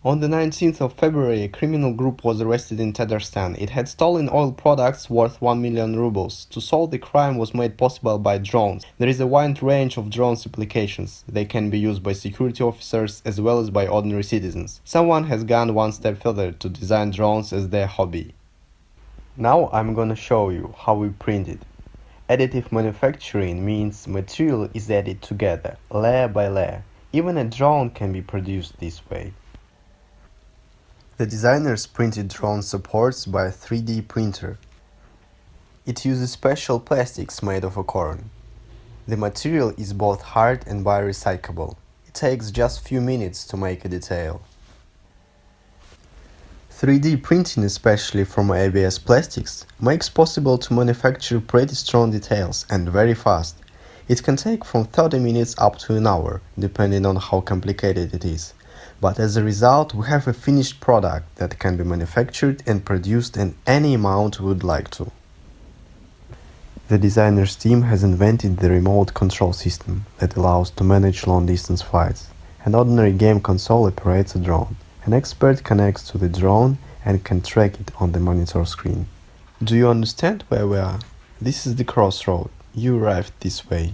On the 19th of February, a criminal group was arrested in Tatarstan. It had stolen oil products worth 1 million rubles. To solve the crime was made possible by drones. There is a wide range of drones applications. They can be used by security officers as well as by ordinary citizens. Someone has gone one step further to design drones as their hobby. Now I'm gonna show you how we print it. Additive manufacturing means material is added together, layer by layer. Even a drone can be produced this way. The designer's printed drone supports by a 3D printer. It uses special plastics made of acorn. The material is both hard and biorecyclable. It takes just few minutes to make a detail. 3D printing, especially from ABS plastics, makes possible to manufacture pretty strong details and very fast. It can take from 30 minutes up to an hour, depending on how complicated it is. But as a result, we have a finished product that can be manufactured and produced in any amount we would like to. The designer's team has invented the remote control system that allows to manage long-distance flights. An ordinary game console operates a drone. An expert connects to the drone and can track it on the monitor screen. Do you understand where we are? This is the crossroad. You arrived this way.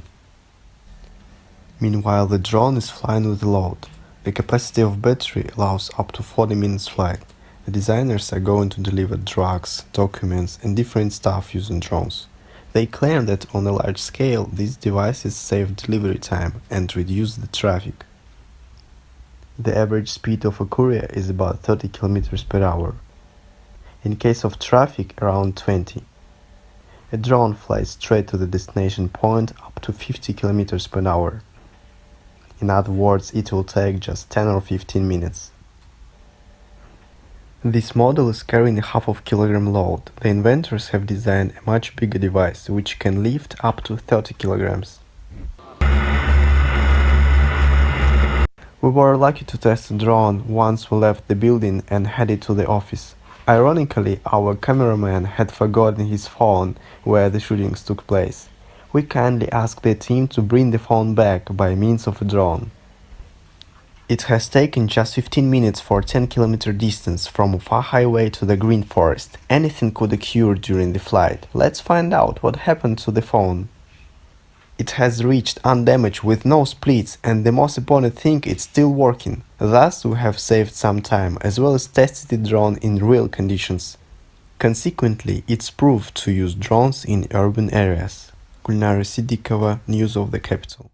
Meanwhile, the drone is flying with a load. The capacity of battery allows up to 40 minutes flight. The designers are going to deliver drugs, documents and different stuff using drones. They claim that on a large scale these devices save delivery time and reduce the traffic. The average speed of a courier is about 30 km per hour. In case of traffic, around 20. A drone flies straight to the destination point up to 50 km per hour. In other words, it will take just 10 or 15 minutes. This model is carrying a half of kilogram load. The inventors have designed a much bigger device which can lift up to 30 kilograms. We were lucky to test the drone once we left the building and headed to the office. Ironically, our cameraman had forgotten his phone where the shootings took place. We kindly asked the team to bring the phone back by means of a drone. It has taken just 15 minutes for a 10-kilometer distance from a far highway to the green forest. Anything could occur during the flight. Let's find out what happened to the phone. It has reached undamaged with no splits, and the most important thing, it's still working. Thus, we have saved some time as well as tested the drone in real conditions. Consequently, it's proved to use drones in urban areas. Gulnara Siddiqova, News of the Capital.